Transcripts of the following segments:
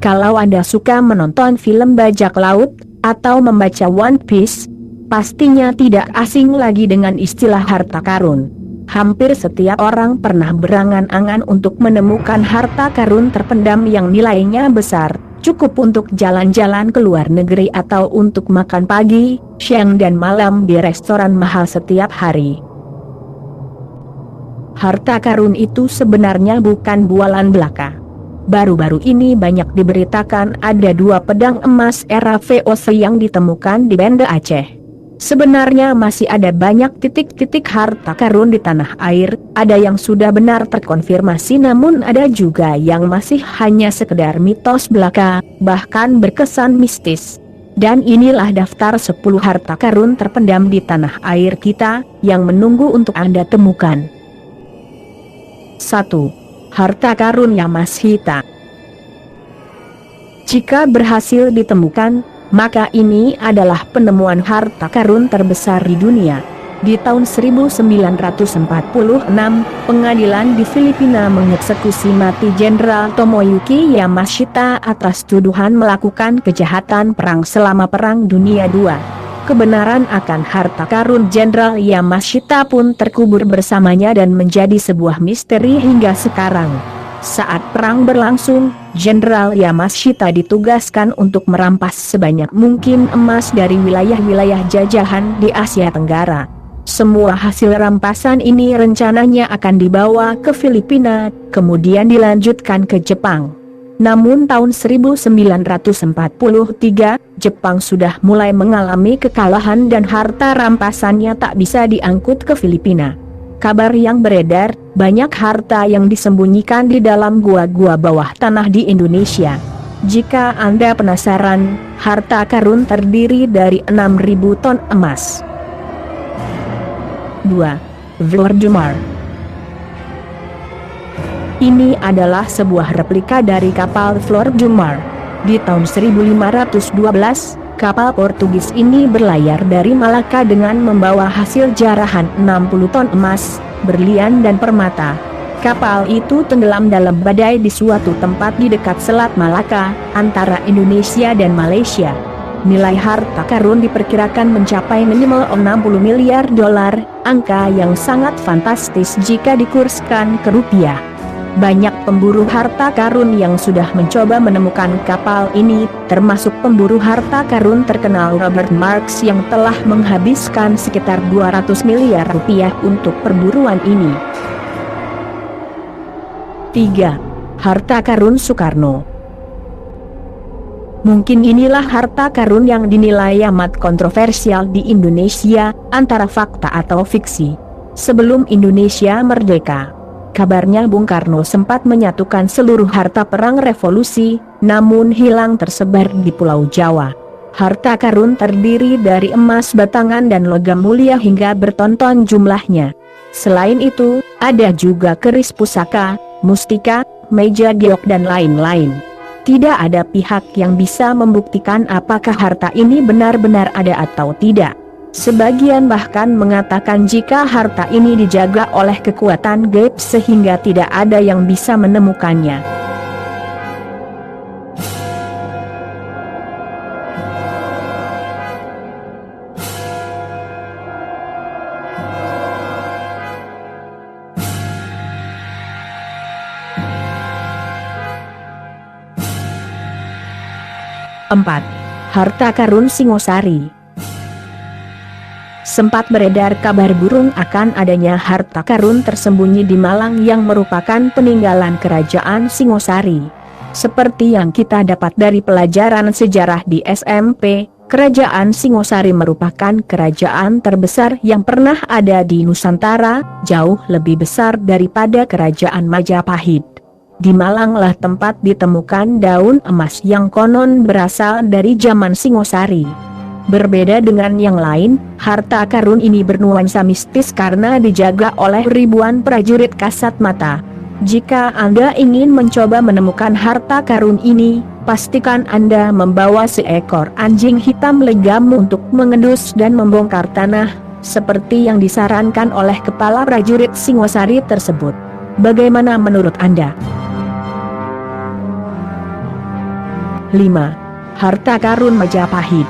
Kalau Anda suka menonton film bajak laut, atau membaca One Piece, pastinya tidak asing lagi dengan istilah harta karun. Hampir setiap orang pernah berangan-angan untuk menemukan harta karun terpendam yang nilainya besar, cukup untuk jalan-jalan ke luar negeri atau untuk makan pagi, siang dan malam di restoran mahal setiap hari. Harta karun itu sebenarnya bukan bualan belaka. Baru-baru ini banyak diberitakan ada 2 pedang emas era VOC yang ditemukan di Banda Aceh. Sebenarnya masih ada banyak titik-titik harta karun di tanah air, ada yang sudah benar terkonfirmasi namun ada juga yang masih hanya sekedar mitos belaka, bahkan berkesan mistis. Dan inilah daftar 10 harta karun terpendam di tanah air kita, yang menunggu untuk Anda temukan. 1. Harta karun Yamashita. Jika berhasil ditemukan, maka ini adalah penemuan harta karun terbesar di dunia. Di tahun 1946, pengadilan di Filipina mengeksekusi mati Jenderal Tomoyuki Yamashita atas tuduhan melakukan kejahatan perang selama Perang Dunia II. Kebenaran akan harta karun Jenderal Yamashita pun terkubur bersamanya dan menjadi sebuah misteri hingga sekarang. Saat perang berlangsung, Jenderal Yamashita ditugaskan untuk merampas sebanyak mungkin emas dari wilayah-wilayah jajahan di Asia Tenggara. Semua hasil rampasan ini rencananya akan dibawa ke Filipina, kemudian dilanjutkan ke Jepang. Namun tahun 1943, Jepang sudah mulai mengalami kekalahan dan harta rampasannya tak bisa diangkut ke Filipina. Kabar yang beredar, banyak harta yang disembunyikan di dalam gua-gua bawah tanah di Indonesia. Jika Anda penasaran, harta karun terdiri dari 6.000 ton emas. 2. Vlor Jumar. Ini adalah sebuah replika dari kapal Vlor Jumar. Di tahun 1512, kapal Portugis ini berlayar dari Malaka dengan membawa hasil jarahan 60 ton emas, berlian dan permata. Kapal itu tenggelam dalam badai di suatu tempat di dekat Selat Malaka, antara Indonesia dan Malaysia. Nilai harta karun diperkirakan mencapai minimal 60 miliar dolar, angka yang sangat fantastis jika dikurskan ke rupiah. Banyak pemburu harta karun yang sudah mencoba menemukan kapal ini, termasuk pemburu harta karun terkenal Robert Marks yang telah menghabiskan sekitar 200 miliar rupiah untuk perburuan ini. 3. Harta karun Soekarno. Mungkin inilah harta karun yang dinilai amat kontroversial di Indonesia, antara fakta atau fiksi. Sebelum Indonesia merdeka, kabarnya Bung Karno sempat menyatukan seluruh harta perang revolusi, namun hilang tersebar di Pulau Jawa. Harta karun terdiri dari emas batangan dan logam mulia hingga bertonton jumlahnya. Selain itu, ada juga keris pusaka, mustika, meja giok dan lain-lain. Tidak ada pihak yang bisa membuktikan apakah harta ini benar-benar ada atau tidak. Sebagian bahkan mengatakan jika harta ini dijaga oleh kekuatan gaib sehingga tidak ada yang bisa menemukannya. Empat. Harta karun Singosari. Sempat beredar kabar burung akan adanya harta karun tersembunyi di Malang yang merupakan peninggalan kerajaan Singosari. Seperti yang kita dapat dari pelajaran sejarah di SMP, kerajaan Singosari merupakan kerajaan terbesar yang pernah ada di Nusantara, jauh lebih besar daripada kerajaan Majapahit. Di Malanglah tempat ditemukan daun emas yang konon berasal dari zaman Singosari. Berbeda dengan yang lain, harta karun ini bernuansa mistis karena dijaga oleh ribuan prajurit kasat mata. Jika Anda ingin mencoba menemukan harta karun ini, pastikan Anda membawa seekor anjing hitam legam untuk mengendus dan membongkar tanah, seperti yang disarankan oleh kepala prajurit Singosari tersebut. Bagaimana menurut Anda? 5. Harta karun Majapahit.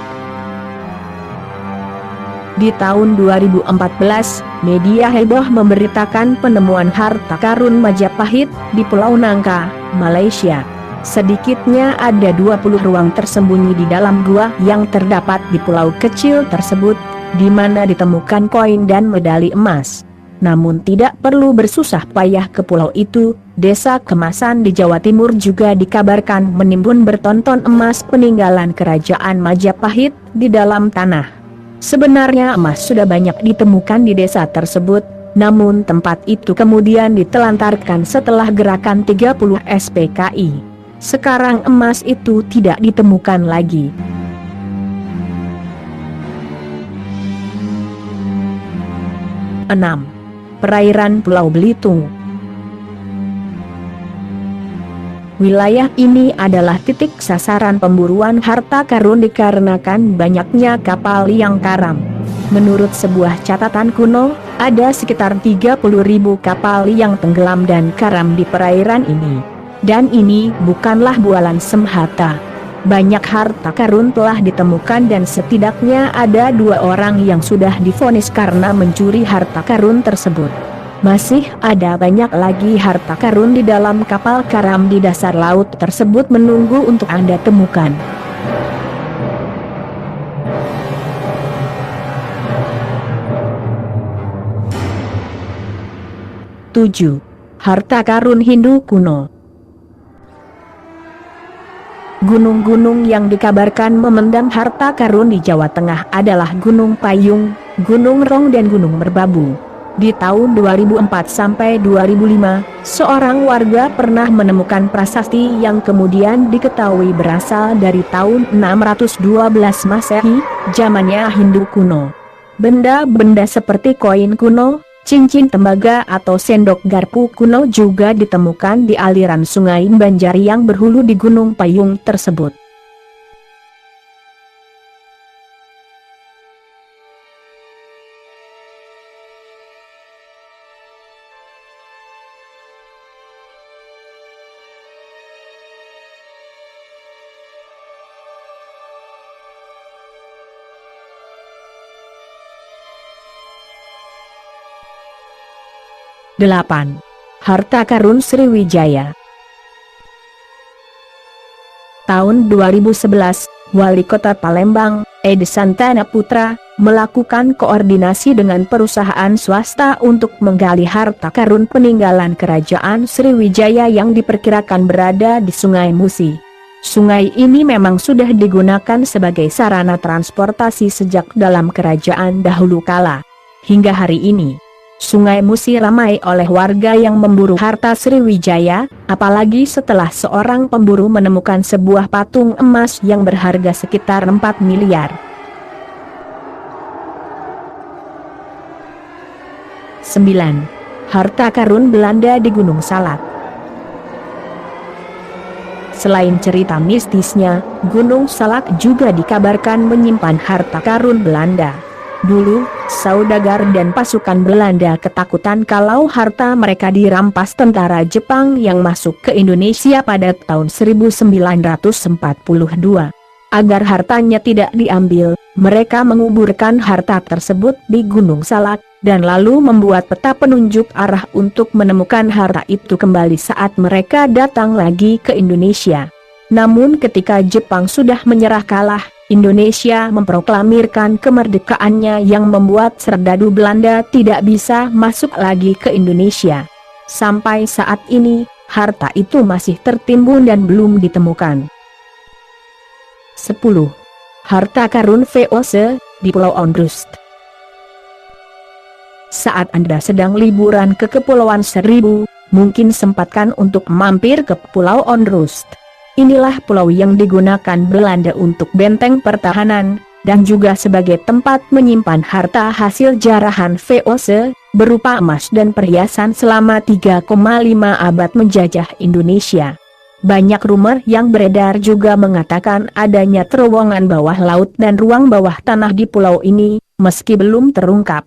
Di tahun 2014, media heboh memberitakan penemuan harta karun Majapahit di Pulau Nangka, Malaysia. Sedikitnya ada 20 ruang tersembunyi di dalam gua yang terdapat di pulau kecil tersebut, di mana ditemukan koin dan medali emas. Namun tidak perlu bersusah payah ke pulau itu, Desa Kemasan di Jawa Timur juga dikabarkan menimbun bertonton emas peninggalan kerajaan Majapahit di dalam tanah. Sebenarnya emas sudah banyak ditemukan di desa tersebut, namun tempat itu kemudian ditelantarkan setelah gerakan 30 SPKI. Sekarang emas itu tidak ditemukan lagi. Enam. Perairan Pulau Belitung. Wilayah ini adalah titik sasaran pemburuan harta karun dikarenakan banyaknya kapal yang karam. Menurut sebuah catatan kuno, ada sekitar 30.000 kapal yang tenggelam dan karam di perairan ini. Dan ini bukanlah bualan semata. Banyak harta karun telah ditemukan dan setidaknya ada 2 orang yang sudah divonis karena mencuri harta karun tersebut. Masih ada banyak lagi harta karun di dalam kapal karam di dasar laut tersebut menunggu untuk Anda temukan. Tujuh. Harta karun Hindu kuno. Gunung-gunung yang dikabarkan memendam harta karun di Jawa Tengah adalah Gunung Payung, Gunung Rong dan Gunung Merbabu. Di tahun 2004 sampai 2005, seorang warga pernah menemukan prasasti yang kemudian diketahui berasal dari tahun 612 Masehi, zamannya Hindu kuno. Benda-benda seperti koin kuno, cincin tembaga atau sendok garpu kuno juga ditemukan di aliran sungai Banjar yang berhulu di Gunung Payung tersebut. Delapan. Harta karun Sriwijaya. Tahun 2011, Wali Kota Palembang, Edi Santana Putra, melakukan koordinasi dengan perusahaan swasta untuk menggali harta karun peninggalan kerajaan Sriwijaya yang diperkirakan berada di Sungai Musi. Sungai ini memang sudah digunakan sebagai sarana transportasi sejak dalam kerajaan dahulu kala. Hingga hari ini, Sungai Musi ramai oleh warga yang memburu harta Sriwijaya, apalagi setelah seorang pemburu menemukan sebuah patung emas yang berharga sekitar 4 miliar. 9. Harta karun Belanda di Gunung Salak. Selain cerita mistisnya, Gunung Salak juga dikabarkan menyimpan harta karun Belanda. Dulu, saudagar dan pasukan Belanda ketakutan kalau harta mereka dirampas tentara Jepang yang masuk ke Indonesia pada tahun 1942. Agar hartanya tidak diambil, mereka menguburkan harta tersebut di Gunung Salak, dan lalu membuat peta penunjuk arah untuk menemukan harta itu kembali saat mereka datang lagi ke Indonesia. Namun ketika Jepang sudah menyerah kalah, Indonesia memproklamirkan kemerdekaannya yang membuat serdadu Belanda tidak bisa masuk lagi ke Indonesia. Sampai saat ini, harta itu masih tertimbun dan belum ditemukan. 10. Harta karun VOC di Pulau Ondrus. Saat Anda sedang liburan ke Kepulauan Seribu, mungkin sempatkan untuk mampir ke Pulau Ondrus. Inilah pulau yang digunakan Belanda untuk benteng pertahanan, dan juga sebagai tempat menyimpan harta hasil jarahan VOC, berupa emas dan perhiasan selama 3,5 abad menjajah Indonesia. Banyak rumor yang beredar juga mengatakan adanya terowongan bawah laut dan ruang bawah tanah di pulau ini, meski belum terungkap.